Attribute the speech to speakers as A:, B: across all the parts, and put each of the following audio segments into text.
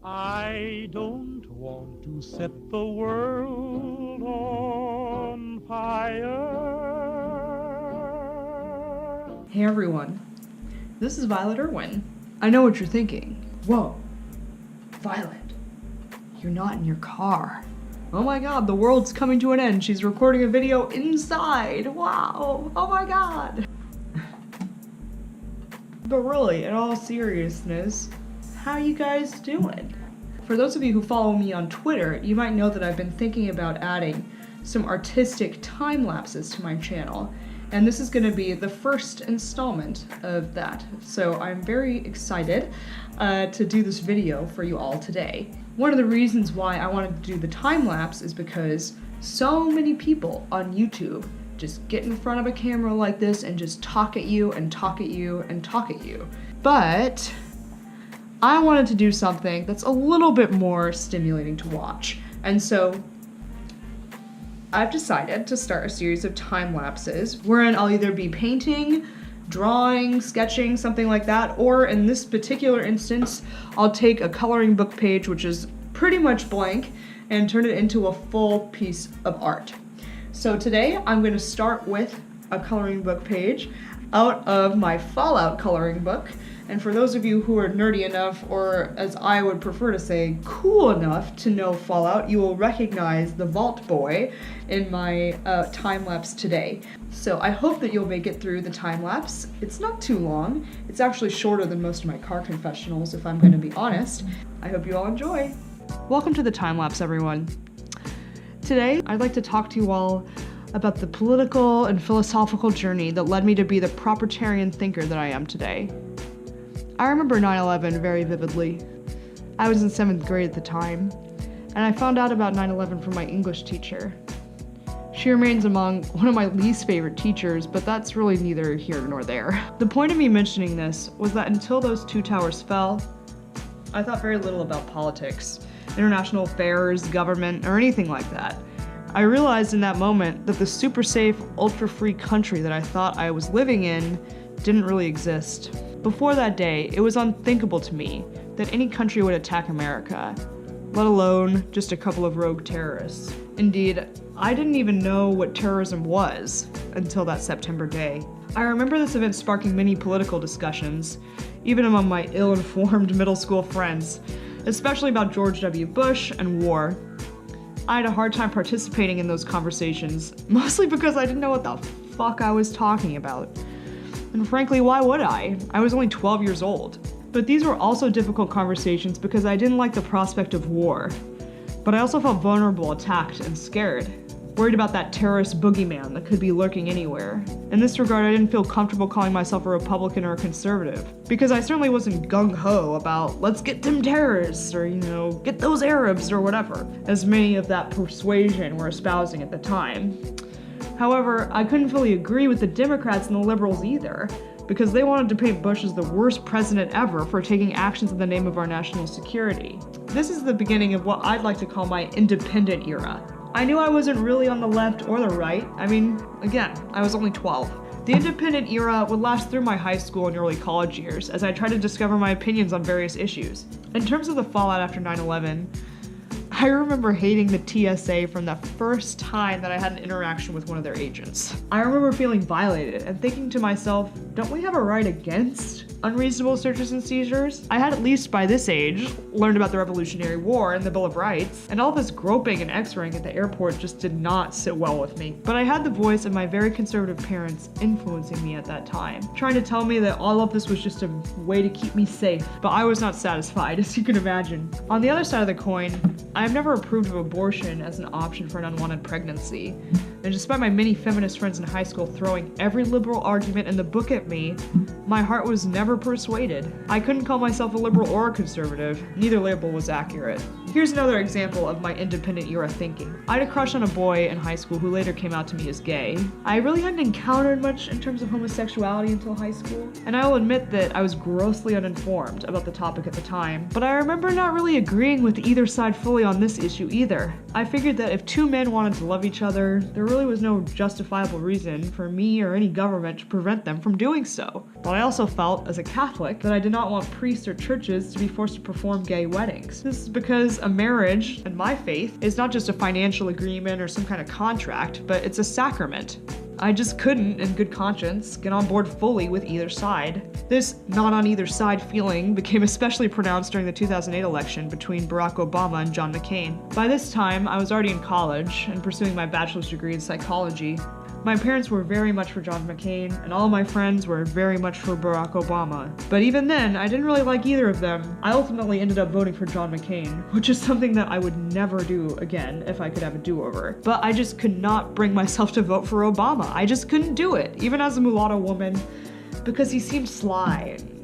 A: I don't want to set the world on fire.
B: Hey everyone, this is Violet Irwin. I know what you're thinking. Whoa, Violet, you're not in your car. Oh my god, the world's coming to an end. She's recording a video inside. Wow, oh my god. But really, in all seriousness, how you guys doing? For those of you who follow me on Twitter, you might know that I've been thinking about adding some artistic time lapses to my channel, and this is going to be the first installment of that. So I'm very excited to do this video for you all today. One of the reasons why I wanted to do the time lapse is because so many people on YouTube just get in front of a camera like this and just talk at you and talk at you and talk at you. But I wanted to do something that's a little bit more stimulating to watch. And so I've decided to start a series of time lapses wherein I'll either be painting, drawing, sketching, something like that, or in this particular instance, I'll take a coloring book page, which is pretty much blank, and turn it into a full piece of art. So today I'm going to start with a coloring book page out of my Fallout coloring book. And for those of you who are nerdy enough, or as I would prefer to say, cool enough to know Fallout, you will recognize the Vault Boy in my time lapse today. So I hope that you'll make it through the time lapse. It's not too long. It's actually shorter than most of my car confessionals, if I'm going to be honest. I hope you all enjoy. Welcome to the time lapse, everyone. Today, I'd like to talk to you all about the political and philosophical journey that led me to be the propertarian thinker that I am today. I remember 9/11 very vividly. I was in 7th grade at the time, and I found out about 9/11 from my English teacher. She remains among one of my least favorite teachers, but that's really neither here nor there. The point of me mentioning this was that until those two towers fell, I thought very little about politics, international affairs, government, or anything like that. I realized in that moment that the super safe, ultra-free country that I thought I was living in didn't really exist. Before that day, it was unthinkable to me that any country would attack America, let alone just a couple of rogue terrorists. Indeed, I didn't even know what terrorism was until that September day. I remember this event sparking many political discussions, even among my ill-informed middle school friends, especially about George W. Bush and war. I had a hard time participating in those conversations, mostly because I didn't know what the fuck I was talking about. And frankly, why would I? I was only 12 years old. But these were also difficult conversations because I didn't like the prospect of war. But I also felt vulnerable, attacked, and scared. Worried about that terrorist boogeyman that could be lurking anywhere. In this regard, I didn't feel comfortable calling myself a Republican or a conservative. Because I certainly wasn't gung-ho about, let's get them terrorists, or, get those Arabs, or whatever, as many of that persuasion were espousing at the time. However, I couldn't fully agree with the Democrats and the liberals either, because they wanted to paint Bush as the worst president ever for taking actions in the name of our national security. This is the beginning of what I'd like to call my independent era. I knew I wasn't really on the left or the right. I mean, again, I was only 12. The independent era would last through my high school and early college years as I tried to discover my opinions on various issues. In terms of the fallout after 9/11, I remember hating the TSA from the first time that I had an interaction with one of their agents. I remember feeling violated and thinking to myself, don't we have a right against unreasonable searches and seizures? I had, at least by this age, learned about the Revolutionary War and the Bill of Rights, and all this groping and x-raying at the airport just did not sit well with me. But I had the voice of my very conservative parents influencing me at that time, trying to tell me that all of this was just a way to keep me safe. But I was not satisfied, as you can imagine. On the other side of the coin, I've never approved of abortion as an option for an unwanted pregnancy. And despite my many feminist friends in high school throwing every liberal argument in the book at me, my heart was never persuaded. I couldn't call myself a liberal or a conservative. Neither label was accurate. Here's another example of my independent era thinking. I had a crush on a boy in high school who later came out to me as gay. I really hadn't encountered much in terms of homosexuality until high school, and I will admit that I was grossly uninformed about the topic at the time, but I remember not really agreeing with either side fully really on this issue either. I figured that if two men wanted to love each other, there really was no justifiable reason for me or any government to prevent them from doing so. But I also felt, as a Catholic, that I did not want priests or churches to be forced to perform gay weddings. This is because a marriage, in my faith, is not just a financial agreement or some kind of contract, but it's a sacrament. I just couldn't, in good conscience, get on board fully with either side. This not on either side feeling became especially pronounced during the 2008 election between Barack Obama and John McCain. By this time, I was already in college and pursuing my bachelor's degree in psychology. My parents were very much for John McCain, and all my friends were very much for Barack Obama. But even then, I didn't really like either of them. I ultimately ended up voting for John McCain, which is something that I would never do again if I could have a do-over. But I just could not bring myself to vote for Obama. I just couldn't do it, even as a mulatto woman, because he seemed sly and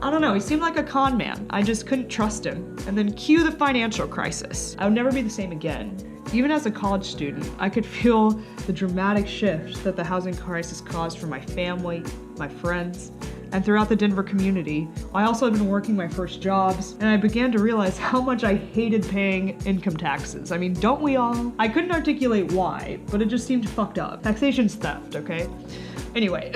B: I don't know, he seemed like a con man. I just couldn't trust him. And then cue the financial crisis. I would never be the same again. Even as a college student, I could feel the dramatic shift that the housing crisis caused for my family, my friends, and throughout the Denver community. I also had been working my first jobs, and I began to realize how much I hated paying income taxes. I mean, don't we all? I couldn't articulate why, but it just seemed fucked up. Taxation's theft, okay? Anyway,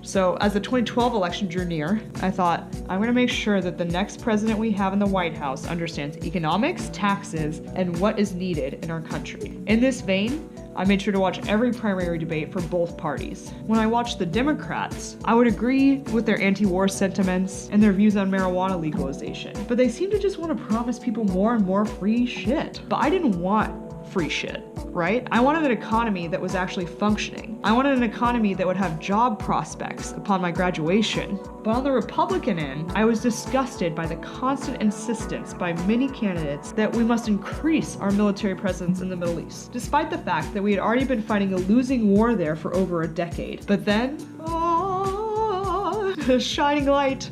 B: so as the 2012 election drew near, I thought, I'm gonna make sure that the next president we have in the White House understands economics, taxes, and what is needed in our country. In this vein, I made sure to watch every primary debate for both parties. When I watched the Democrats, I would agree with their anti-war sentiments and their views on marijuana legalization, but they seem to just want to promise people more and more free shit. But I didn't want free shit, right? I wanted an economy that was actually functioning. I wanted an economy that would have job prospects upon my graduation. But on the Republican end, I was disgusted by the constant insistence by many candidates that we must increase our military presence in the Middle East, despite the fact that we had already been fighting a losing war there for over a decade. But then, a shining light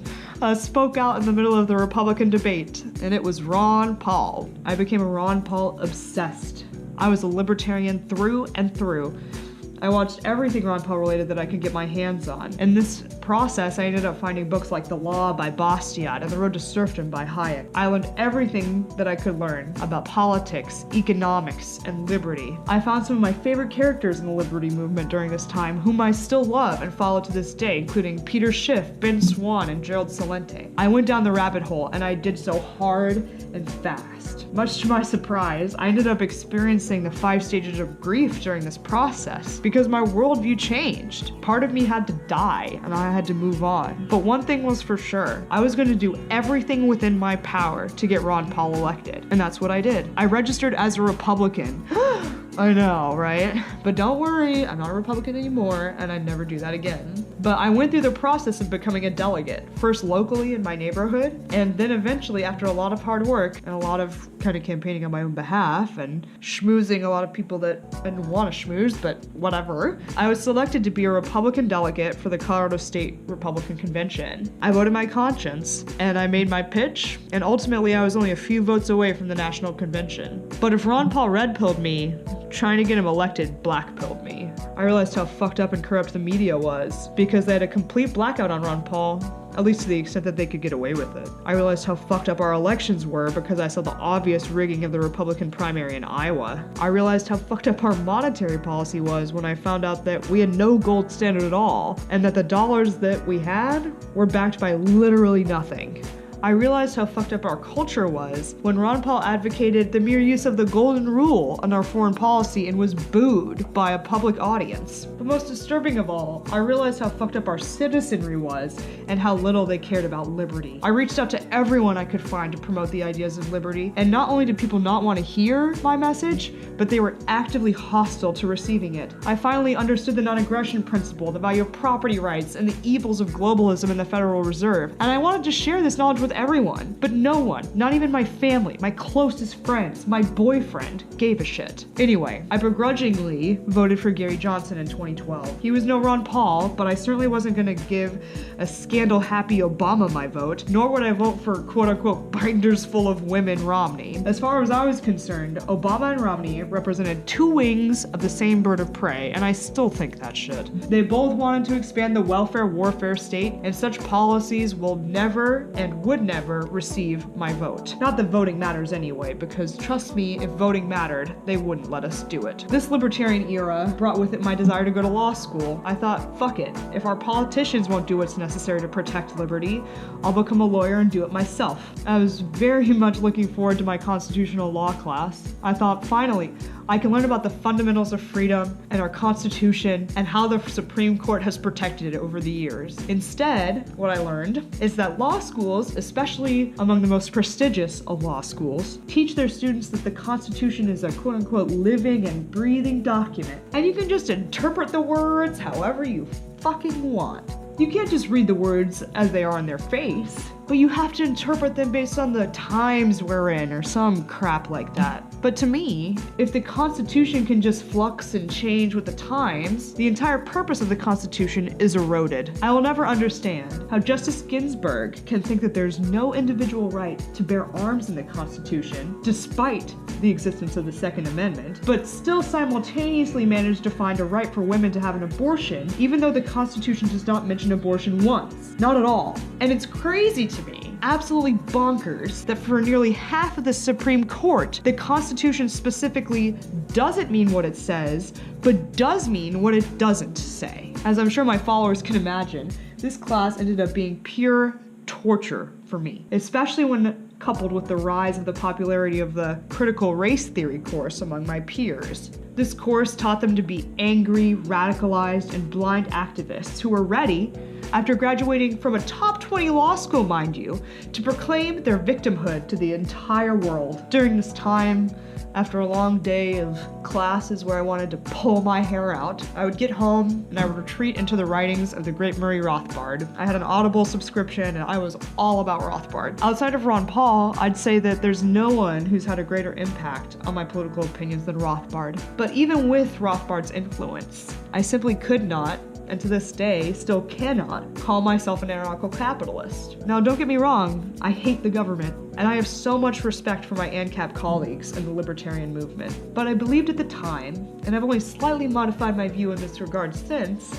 B: spoke out in the middle of the Republican debate, and it was Ron Paul. I became a Ron Paul obsessed. I was a libertarian through and through. I watched everything Ron Paul related that I could get my hands on. In this process, I ended up finding books like The Law by Bastiat and The Road to Serfdom by Hayek. I learned everything that I could learn about politics, economics, and liberty. I found some of my favorite characters in the liberty movement during this time, whom I still love and follow to this day, including Peter Schiff, Ben Swan, and Gerald Celente. I went down the rabbit hole, and I did so hard and fast. Much to my surprise, I ended up experiencing the 5 stages of grief during this process, because my worldview changed. Part of me had to die, and I had to move on. But one thing was for sure, I was going to do everything within my power to get Ron Paul elected, and that's what I did. I registered as a Republican. I know, right? But don't worry, I'm not a Republican anymore, and I'd never do that again. But I went through the process of becoming a delegate, first locally in my neighborhood, and then eventually, after a lot of hard work and a lot of kind of campaigning on my own behalf and schmoozing a lot of people that I didn't want to schmooze, but whatever, I was selected to be a Republican delegate for the Colorado State Republican Convention. I voted my conscience, and I made my pitch, and ultimately I was only a few votes away from the National Convention. But if Ron Paul red-pilled me, trying to get him elected black-pilled me. I realized how fucked up and corrupt the media was, because they had a complete blackout on Ron Paul, at least to the extent that they could get away with it. I realized how fucked up our elections were because I saw the obvious rigging of the Republican primary in Iowa. I realized how fucked up our monetary policy was when I found out that we had no gold standard at all, and that the dollars that we had were backed by literally nothing. I realized how fucked up our culture was when Ron Paul advocated the mere use of the golden rule on our foreign policy and was booed by a public audience. But most disturbing of all, I realized how fucked up our citizenry was and how little they cared about liberty. I reached out to everyone I could find to promote the ideas of liberty, and not only did people not want to hear my message, but they were actively hostile to receiving it. I finally understood the non-aggression principle, the value of property rights, and the evils of globalism and the Federal Reserve, and I wanted to share this knowledge with everyone, but no one, not even my family, my closest friends, my boyfriend, gave a shit. Anyway, I begrudgingly voted for Gary Johnson in 2012. He was no Ron Paul, but I certainly wasn't gonna give a scandal-happy Obama my vote, nor would I vote for quote-unquote binders full of women Romney. As far as I was concerned, Obama and Romney represented two wings of the same bird of prey, and I still think that should. They both wanted to expand the welfare warfare state, and such policies will never and would never receive my vote. Not that voting matters anyway, because trust me, if voting mattered, they wouldn't let us do it. This libertarian era brought with it my desire to go to law school. I thought, fuck it. If our politicians won't do what's necessary to protect liberty, I'll become a lawyer and do it myself. I was very much looking forward to my constitutional law class. I thought, finally, I can learn about the fundamentals of freedom and our Constitution and how the Supreme Court has protected it over the years. Instead, what I learned is that law schools, especially among the most prestigious of law schools, teach their students that the Constitution is a quote-unquote living and breathing document, and you can just interpret the words however you fucking want. You can't just read the words as they are on their face, but you have to interpret them based on the times we're in or some crap like that. But to me, if the Constitution can just flux and change with the times, the entire purpose of the Constitution is eroded. I will never understand how Justice Ginsburg can think that there's no individual right to bear arms in the Constitution, despite the existence of the Second Amendment, but still simultaneously manage to find a right for women to have an abortion, even though the Constitution does not mention abortion once. Not at all. And it's crazy to me, absolutely bonkers, that for nearly half of the Supreme Court, the Constitution specifically doesn't mean what it says, but does mean what it doesn't say. As I'm sure my followers can imagine, this class ended up being pure torture for me, especially when coupled with the rise of the popularity of the critical race theory course among my peers. This course taught them to be angry, radicalized, and blind activists who were ready, after graduating from a top 20 law school, mind you, to proclaim their victimhood to the entire world. During this time, after a long day of classes where I wanted to pull my hair out, I would get home and I would retreat into the writings of the great Murray Rothbard. I had an Audible subscription and I was all about Rothbard. Outside of Ron Paul, I'd say that there's no one who's had a greater impact on my political opinions than Rothbard. But even with Rothbard's influence, I simply could not, and to this day still cannot, call myself an anarcho-capitalist. Now don't get me wrong, I hate the government, and I have so much respect for my ANCAP colleagues in the libertarian movement. But I believed at the time, and I've only slightly modified my view in this regard since,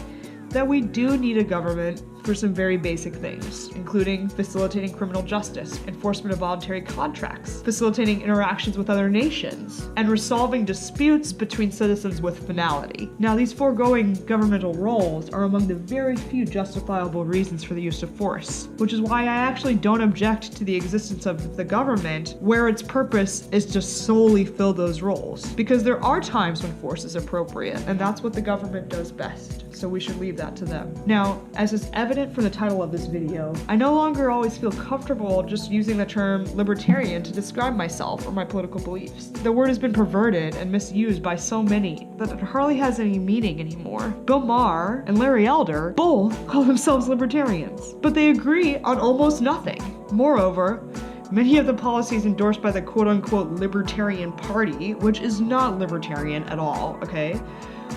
B: that we do need a government for some very basic things, including facilitating criminal justice, enforcement of voluntary contracts, facilitating interactions with other nations, and resolving disputes between citizens with finality. Now, these foregoing governmental roles are among the very few justifiable reasons for the use of force, which is why I actually don't object to the existence of the government where its purpose is to solely fill those roles. Because there are times when force is appropriate, and that's what the government does best. So we should leave that to them. Now, as is evident from the title of this video, I no longer always feel comfortable just using the term libertarian to describe myself or my political beliefs. The word has been perverted and misused by so many that it hardly has any meaning anymore. Bill Maher and Larry Elder both call themselves libertarians, but they agree on almost nothing. Moreover, many of the policies endorsed by the quote-unquote Libertarian Party, which is not libertarian at all, okay?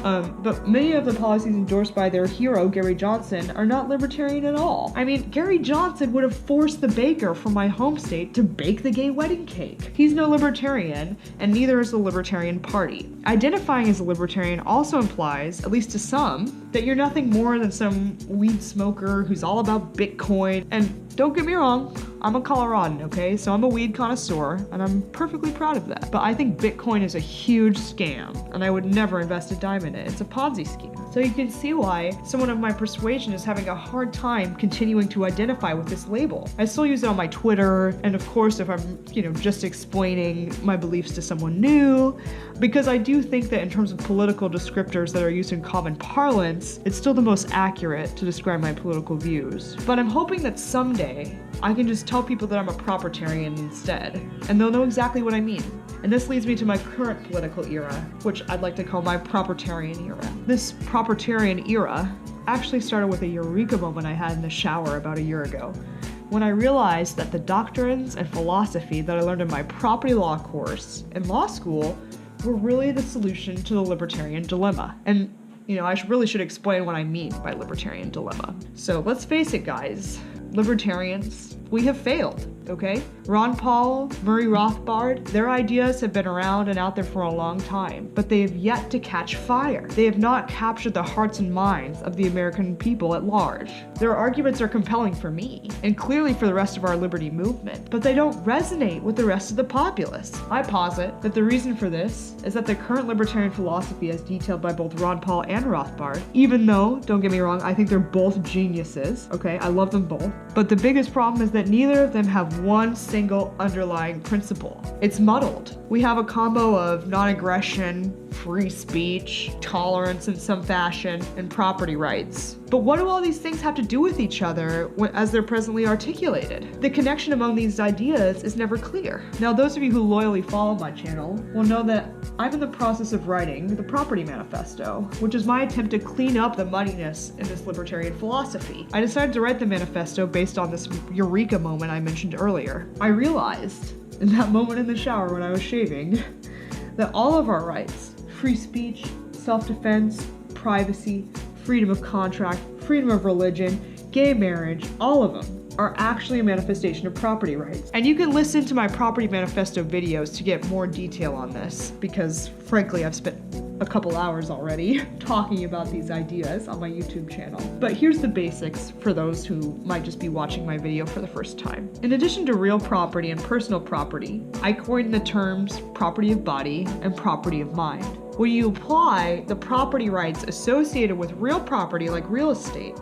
B: But many of the policies endorsed by their hero, Gary Johnson, are not libertarian at all. I mean, Gary Johnson would have forced the baker from my home state to bake the gay wedding cake. He's no libertarian, and neither is the Libertarian Party. Identifying as a libertarian also implies, at least to some, that you're nothing more than some weed smoker who's all about Bitcoin. And don't get me wrong, I'm a Coloradan, okay? So I'm a weed connoisseur, and I'm perfectly proud of that. But I think Bitcoin is a huge scam, and I would never invest a dime in it. It's a Ponzi scheme. So you can see why someone of my persuasion is having a hard time continuing to identify with this label. I still use it on my Twitter, and of course if I'm, just explaining my beliefs to someone new, because I do think that in terms of political descriptors that are used in common parlance, it's still the most accurate to describe my political views. But I'm hoping that someday I can just tell people that I'm a propertarian instead, and they'll know exactly what I mean. And this leads me to my current political era, which I'd like to call my Propertarian era. This Propertarian era actually started with a eureka moment I had in the shower about a year ago, when I realized that the doctrines and philosophy that I learned in my property law course in law school were really the solution to the libertarian dilemma. And I really should explain what I mean by libertarian dilemma. So let's face it, guys. Libertarians, we have failed. okay? Ron Paul, Murray Rothbard, their ideas have been around and out there for a long time, but they have yet to catch fire. They have not captured the hearts and minds of the American people at large. Their arguments are compelling for me, and clearly for the rest of our liberty movement, but they don't resonate with the rest of the populace. I posit that the reason for this is that the current libertarian philosophy as detailed by both Ron Paul and Rothbard, even though, don't get me wrong, I think they're both geniuses, okay? I love them both. But the biggest problem is that neither of them have one single underlying principle. It's muddled. We have a combo of non-aggression, free speech, tolerance in some fashion, and property rights. But what do all these things have to do with each other as they're presently articulated? The connection among these ideas is never clear. Now, those of you who loyally follow my channel will know that I'm in the process of writing the Property Manifesto, which is my attempt to clean up the muddiness in this libertarian philosophy. I decided to write the manifesto based on this eureka moment I mentioned earlier. I realized in that moment in the shower when I was shaving that all of our rights, free speech, self-defense, privacy, freedom of contract, freedom of religion, gay marriage, all of them are actually a manifestation of property rights. And you can listen to my Property Manifesto videos to get more detail on this, because frankly I've spent a couple hours already talking about these ideas on my YouTube channel. But here's the basics for those who might just be watching my video for the first time. In addition to real property and personal property, I coined the terms property of body and property of mind. When you apply the property rights associated with real property like real estate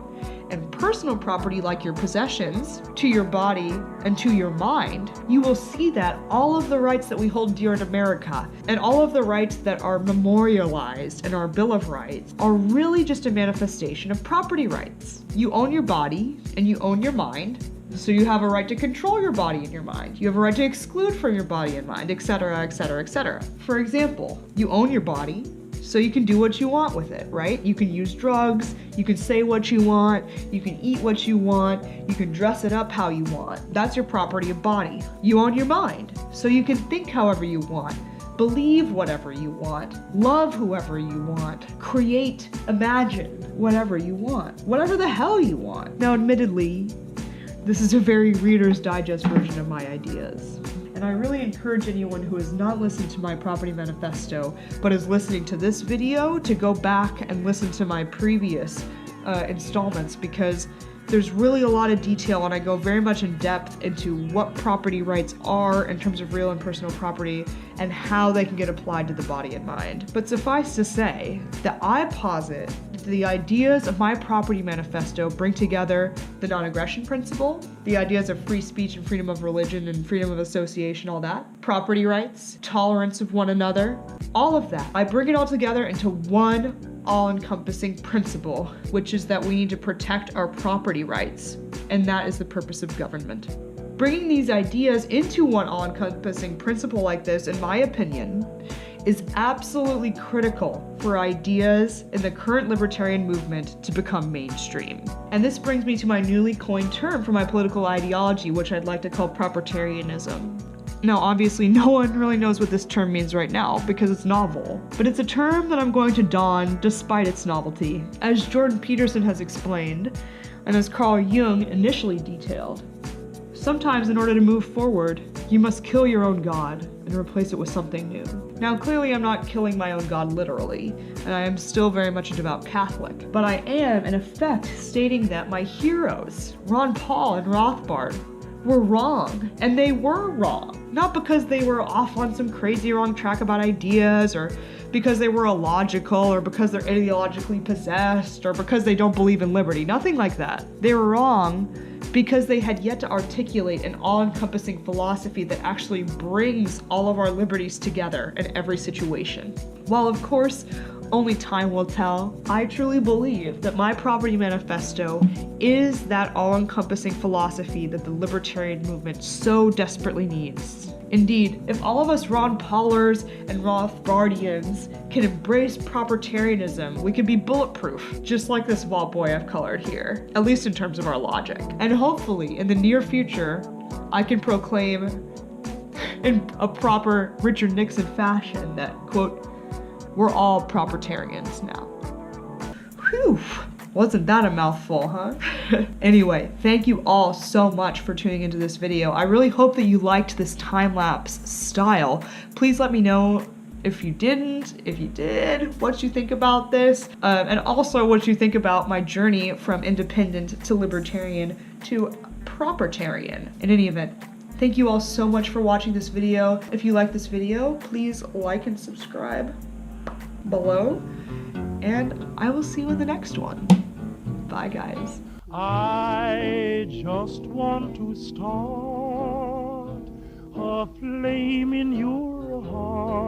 B: and personal property like your possessions to your body and to your mind, you will see that all of the rights that we hold dear in America and all of the rights that are memorialized in our Bill of Rights are really just a manifestation of property rights. You own your body and you own your mind, so you have a right to control your body and your mind. You have a right to exclude from your body and mind, etc., etc., etc. For example, you own your body, so you can do what you want with it, right? You can use drugs, you can say what you want, you can eat what you want, you can dress it up how you want. That's your property of body. You own your mind, so you can think however you want, believe whatever you want, love whoever you want, create, imagine whatever you want, whatever the hell you want. Now, admittedly, this is a very Reader's Digest version of my ideas. And I really encourage anyone who has not listened to my Property Manifesto, but is listening to this video, to go back and listen to my previous installments, because there's really a lot of detail and I go very much in depth into what property rights are in terms of real and personal property and how they can get applied to the body and mind. But suffice to say that I posit the ideas of my Property Manifesto bring together the non-aggression principle, the ideas of free speech and freedom of religion and freedom of association, all that, property rights, tolerance of one another, all of that. I bring it all together into one all-encompassing principle, which is that we need to protect our property rights, and that is the purpose of government. Bringing these ideas into one all-encompassing principle like this, in my opinion, is absolutely critical for ideas in the current libertarian movement to become mainstream. And this brings me to my newly coined term for my political ideology, which I'd like to call Propertarianism. Now, obviously, no one really knows what this term means right now because it's novel, but it's a term that I'm going to don despite its novelty. As Jordan Peterson has explained, and as Carl Jung initially detailed, sometimes in order to move forward, you must kill your own God and replace it with something new. Now, clearly I'm not killing my own God literally, and I am still very much a devout Catholic, but I am, in effect, stating that my heroes, Ron Paul and Rothbard, were wrong, and they were wrong. Not because they were off on some crazy wrong track about ideas, or because they were illogical, or because they're ideologically possessed, or because they don't believe in liberty. Nothing like that. They were wrong because they had yet to articulate an all-encompassing philosophy that actually brings all of our liberties together in every situation. While of course, only time will tell, I truly believe that my Property Manifesto is that all-encompassing philosophy that the libertarian movement so desperately needs. Indeed, if all of us Ron Paulers and Rothbardians can embrace Propertarianism, we can be bulletproof, just like this Walt boy I've colored here, at least in terms of our logic. And hopefully, in the near future, I can proclaim in a proper Richard Nixon fashion that, quote, we're all Propertarians now. Whew. Wasn't that a mouthful, huh? Anyway, thank you all so much for tuning into this video. I really hope that you liked this time-lapse style. Please let me know if you didn't, if you did, what you think about this, and also what you think about my journey from independent to libertarian to propertarian. In any event, thank you all so much for watching this video. If you like this video, please like and subscribe below, and I will see you in the next one. Bye, guys.
A: I just want to start a flame in your heart.